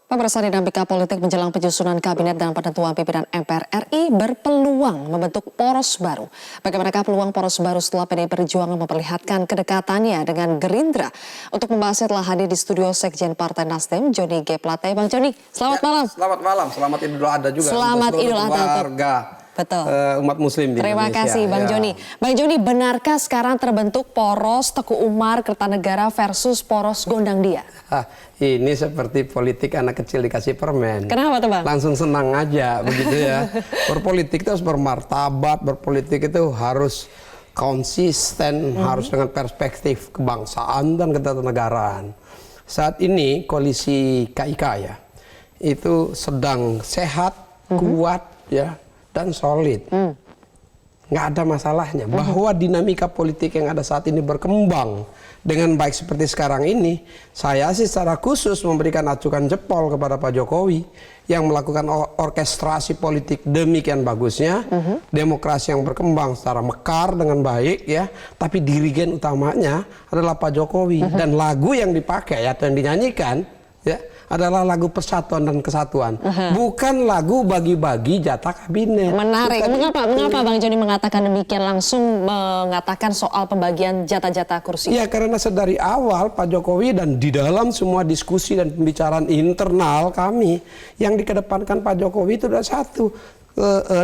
Pemirsa, dinamika politik menjelang penyusunan kabinet dan penentuan pimpinan MPR RI berpeluang membentuk poros baru. Bagaimanakah peluang poros baru setelah PDI Perjuangan memperlihatkan kedekatannya dengan Gerindra? Untuk membahasnya telah hadir di studio Sekjen Partai Nasdem, Joni G. Plate. Bang Joni, selamat malam. Selamat malam, selamat Idul Adha juga. Selamat Idul Adha. Warga. Betul. Umat Muslim di Terima Indonesia. kasih Bang Joni. Bang Joni, benarkah sekarang terbentuk poros Teguh Umar Kertanegara versus poros Gondang Dia? Ini seperti politik anak kecil dikasih permen. Kenapa tuh Bang? Langsung senang aja begitu ya. Berpolitik itu harus bermartabat, berpolitik itu harus konsisten, harus dengan perspektif kebangsaan dan ketatanegaraan. Saat ini koalisi KIK ya, itu sedang sehat, kuat ya, dan solid. Nggak ada masalahnya. Bahwa dinamika politik yang ada saat ini berkembang dengan baik seperti sekarang ini, saya sih secara khusus memberikan acukan jempol kepada Pak Jokowi yang melakukan orkestrasi politik demikian bagusnya, demokrasi yang berkembang secara mekar dengan baik ya, tapi dirigen utamanya adalah Pak Jokowi dan lagu yang dipakai atau yang dinyanyikan ya adalah lagu persatuan dan kesatuan, bukan lagu bagi-bagi jatah kabinet. Menarik. Mengapa Bang Joni mengatakan demikian, langsung mengatakan soal pembagian jatah-jatah kursi? Ya karena sedari awal Pak Jokowi dan di dalam semua diskusi dan pembicaraan internal kami yang dikedepankan Pak Jokowi itu ada satu,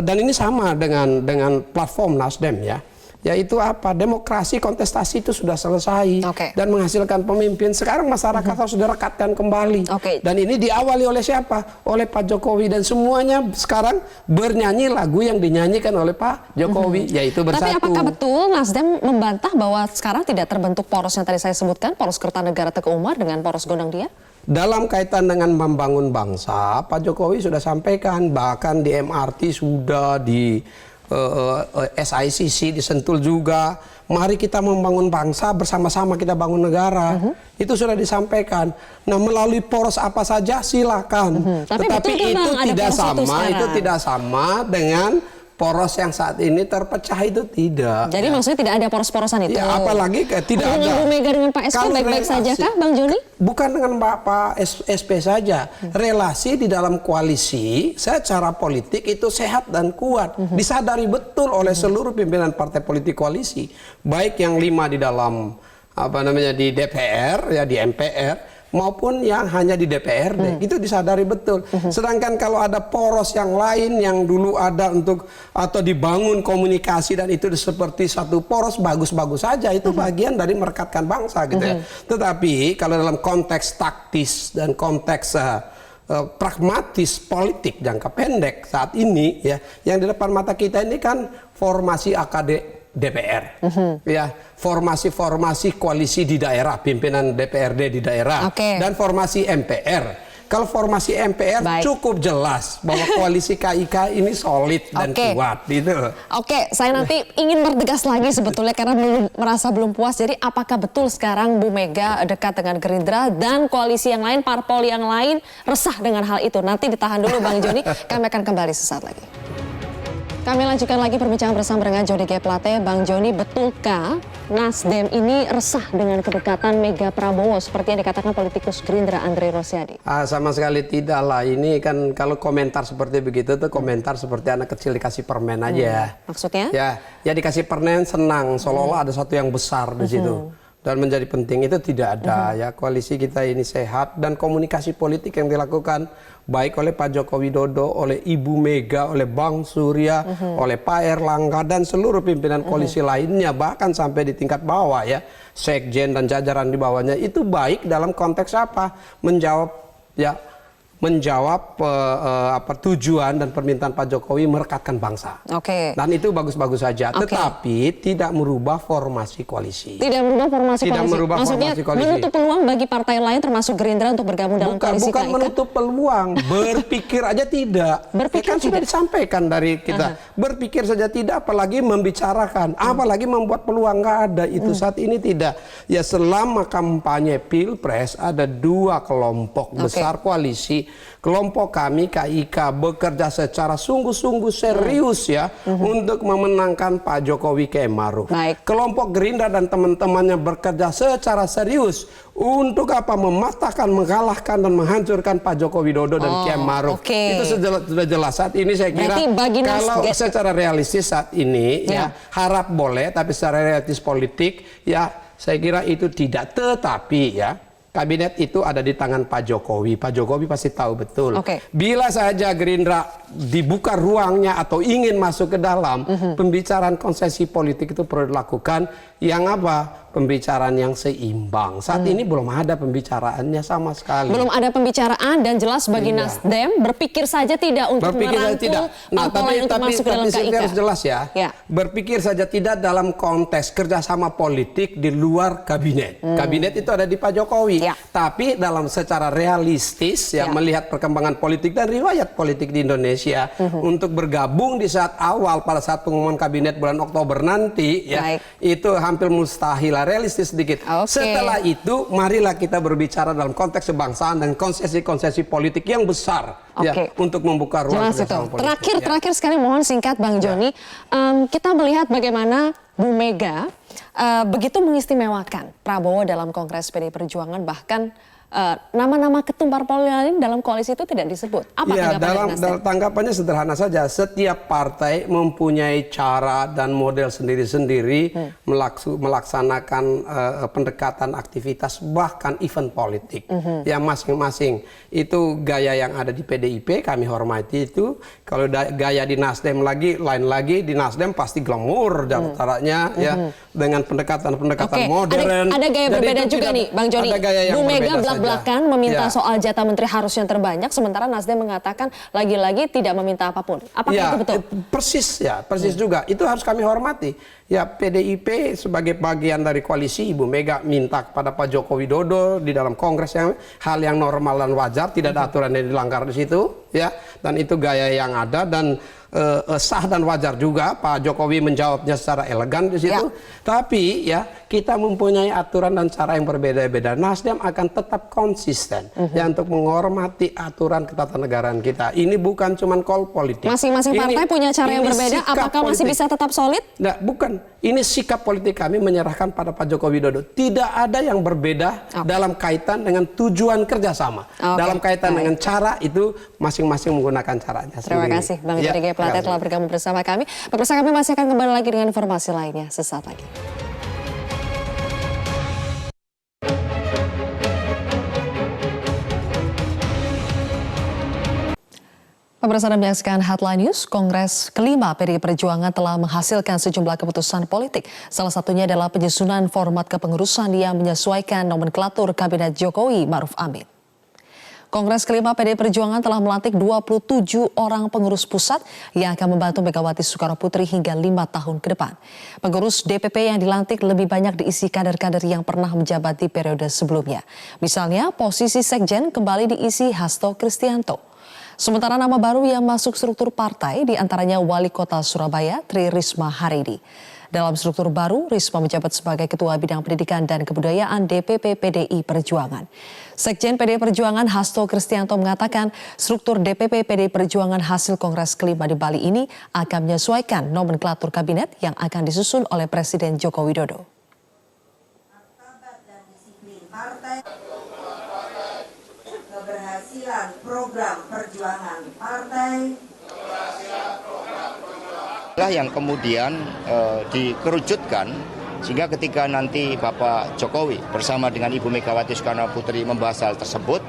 dan ini sama dengan platform Nasdem ya. Yaitu apa? Demokrasi kontestasi itu sudah selesai dan menghasilkan pemimpin. Sekarang masyarakat harus direkatkan kembali. Dan ini diawali oleh siapa? Oleh Pak Jokowi, dan semuanya sekarang bernyanyi lagu yang dinyanyikan oleh Pak Jokowi, yaitu Bersatu. Tapi apakah betul Nasdem membantah bahwa sekarang tidak terbentuk poros yang tadi saya sebutkan, poros Kertanegara Teguh Umar dengan poros Gondang Dia? Dalam kaitan dengan membangun bangsa, Pak Jokowi sudah sampaikan, bahkan di MRT sudah, di SICC di Sentul juga, mari kita membangun bangsa bersama-sama, kita bangun negara. Itu sudah disampaikan. Nah, melalui poros apa saja silakan. Tetapi itu tidak sama dengan poros yang saat ini terpecah, itu tidak. Jadi maksudnya tidak ada poros-porosan itu? Ya, apalagi tidak ada. Hubungan Bu Mega dengan Pak SP baik-baik saja kah, Bang Joni? Bukan dengan Pak SP saja. Relasi di dalam koalisi secara politik itu sehat dan kuat. Disadari betul oleh seluruh pimpinan partai politik koalisi. Baik yang 5 di dalam di DPR, ya di MPR, maupun yang hanya di DPRD, itu disadari betul. Sedangkan kalau ada poros yang lain yang dulu ada untuk atau dibangun komunikasi dan itu seperti satu poros bagus-bagus saja, itu bagian dari merekatkan bangsa gitu ya. Tetapi kalau dalam konteks taktis dan konteks pragmatis politik jangka pendek saat ini ya, yang di depan mata kita ini kan formasi AKD DPR, ya, formasi koalisi di daerah, pimpinan DPRD di daerah, dan formasi MPR. Kalau formasi MPR cukup jelas bahwa koalisi KIK ini solid dan kuat, gitu. Saya nanti ingin bertegas lagi sebetulnya karena merasa belum puas. Jadi apakah betul sekarang Bu Mega dekat dengan Gerindra dan koalisi yang lain, parpol yang lain resah dengan hal itu? Nanti ditahan dulu Bang Joni, kami akan kembali sesaat lagi. Kami lanjutkan lagi perbincangan bersama dengan Joni G. Plate. Bang Joni, betulkah Nasdem ini resah dengan kedekatan Mega Prabowo seperti yang dikatakan politikus Gerindra Andre Rosiade? Sama sekali tidak lah. Ini kan kalau komentar seperti begitu tuh komentar seperti anak kecil dikasih permen aja. Maksudnya? Ya dikasih permen senang, seolah-olah ada satu yang besar di situ. Dan menjadi penting itu tidak ada ya. Koalisi kita ini sehat dan komunikasi politik yang dilakukan baik oleh Pak Joko Widodo, oleh Ibu Mega, oleh Bang Surya, oleh Pak Erlangga dan seluruh pimpinan koalisi lainnya, bahkan sampai di tingkat bawah ya, sekjen dan jajaran di bawahnya, itu baik dalam konteks apa? Menjawab tujuan dan permintaan Pak Jokowi merekatkan bangsa. Dan itu bagus-bagus saja. Tetapi tidak merubah formasi koalisi. Tidak merubah formasi koalisi. Maksudnya menutup peluang bagi partai lain termasuk Gerindra untuk bergabung dalam koalisi KIK? Bukan menutup peluang. Berpikir aja tidak. Kan sudah disampaikan dari kita. Berpikir saja tidak, apalagi membicarakan. Apalagi membuat peluang, nggak ada. Itu saat ini tidak. Ya selama kampanye Pilpres ada 2 kelompok besar koalisi kelompok kami KIK bekerja secara sungguh-sungguh serius ya untuk memenangkan Pak Jokowi K. Maruf. Baik. Kelompok Gerindra dan teman-temannya bekerja secara serius untuk apa? Mematahkan, mengalahkan dan menghancurkan Pak Joko Widodo dan K. Maruf. Itu sudah jelas. Saat ini saya kira kalau secara realistis saat ini ya harap boleh, tapi secara realistis politik ya saya kira itu tidak. Tetapi ya kabinet itu ada di tangan Pak Jokowi. Pak Jokowi pasti tahu betul. Bila saja Gerindra dibuka ruangnya atau ingin masuk ke dalam, pembicaraan konsesi politik itu perlu dilakukan yang apa? Pembicaraan yang seimbang. Saat ini belum ada pembicaraannya sama sekali. Belum ada pembicaraan dan jelas bagi Nasdem berpikir saja tidak untuk merangkul parpol untuk masuk ke dalam KIK. Harus jelas ya. Berpikir saja tidak dalam konteks kerjasama politik di luar kabinet. Kabinet itu ada di Pak Jokowi. Tapi dalam secara realistis ya melihat perkembangan politik dan riwayat politik di Indonesia untuk bergabung di saat awal pada saat pengumuman kabinet bulan Oktober nanti ya itu hampir mustahil. Realistis sedikit. Setelah itu marilah kita berbicara dalam konteks kebangsaan dan konsesi-konsesi politik yang besar ya untuk membuka ruang kerjasama politik. Terakhir sekali mohon singkat Bang Joni. Kita melihat bagaimana Bu Mega begitu mengistimewakan Prabowo dalam Kongres PDI Perjuangan, bahkan nama-nama ketum parpol lain dalam koalisi itu tidak disebut. Apa tanggapan Nasdem? Tanggapannya sederhana saja. Setiap partai mempunyai cara dan model sendiri-sendiri melaksanakan pendekatan aktivitas bahkan event politik. Yang masing-masing itu gaya yang ada di PDIP kami hormati itu. Kalau gaya di Nasdem lain lagi di Nasdem pasti glamour caranya ya dengan pendekatan modern. Ada gaya berbeda juga nih Bang Joni. Bu Mega belak-belakan meminta soal jatah menteri harusnya terbanyak, sementara Nasdem mengatakan lagi-lagi tidak meminta apapun. Apakah itu betul? Persis juga. Itu harus kami hormati. Ya, PDIP sebagai bagian dari koalisi, Ibu Mega minta kepada Pak Joko Widodo di dalam kongres yang hal yang normal dan wajar, tidak ada aturan yang dilanggar di situ, ya. Dan itu gaya yang ada dan sah dan wajar juga. Pak Jokowi menjawabnya secara elegan di situ. Tapi ya kita mempunyai aturan dan cara yang berbeda-beda. Nasdem akan tetap konsisten ya untuk menghormati aturan ketatanegaraan kita. Ini bukan cuma call politik. Masing-masing partai punya cara yang berbeda. Apakah masih bisa tetap solid? Nah, bukan. Ini sikap politik kami menyerahkan pada Pak Joko Widodo. Tidak ada yang berbeda dalam kaitan dengan tujuan kerjasama. Dalam kaitan dengan cara itu masing-masing menggunakan caranya sendiri. Terima kasih Bang Joni G. Plate telah bergabung bersama kami. Pemirsa, kami masih akan kembali lagi dengan informasi lainnya sesaat lagi. Pemirsa, Anda menyaksikan Headline News. Kongres kelima PDI Perjuangan telah menghasilkan sejumlah keputusan politik. Salah satunya adalah penyusunan format kepengurusan yang menyesuaikan nomenklatur Kabinet Jokowi Maruf Amin. Kongres kelima PDI Perjuangan telah melantik 27 orang pengurus pusat yang akan membantu Megawati Soekarno Putri hingga 5 tahun ke depan. Pengurus DPP yang dilantik lebih banyak diisi kader-kader yang pernah menjabat di periode sebelumnya. Misalnya posisi sekjen kembali diisi Hasto Kristianto. Sementara nama baru yang masuk struktur partai diantaranya Wali Kota Surabaya Tri Risma Harini. Dalam struktur baru, Risma menjabat sebagai Ketua Bidang Pendidikan dan Kebudayaan DPP PDI Perjuangan. Sekjen PDI Perjuangan Hasto Kristianto mengatakan struktur DPP PDI Perjuangan hasil Kongres kelima di Bali ini akan menyesuaikan nomenklatur kabinet yang akan disusun oleh Presiden Joko Widodo. Keberhasilan program perjuangan partai yang kemudian dikerucutkan sehingga ketika nanti Bapak Jokowi bersama dengan Ibu Megawati Soekarno Putri membahas hal tersebut,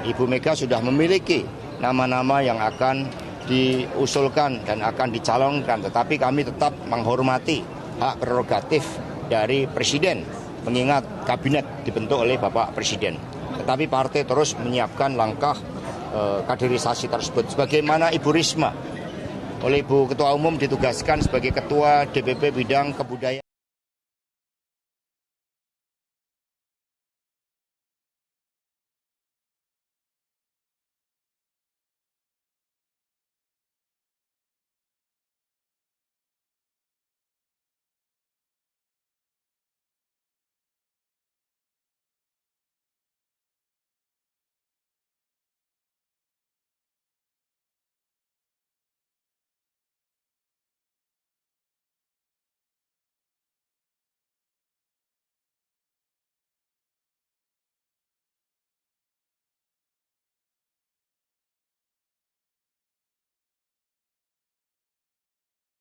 Ibu Mega sudah memiliki nama-nama yang akan diusulkan dan akan dicalonkan, tetapi kami tetap menghormati hak prerogatif dari Presiden mengingat kabinet dibentuk oleh Bapak Presiden. Tetapi partai terus menyiapkan langkah kaderisasi tersebut. Sebagaimana Ibu Risma oleh Ibu Ketua Umum ditugaskan sebagai Ketua DPP Bidang Kebudayaan.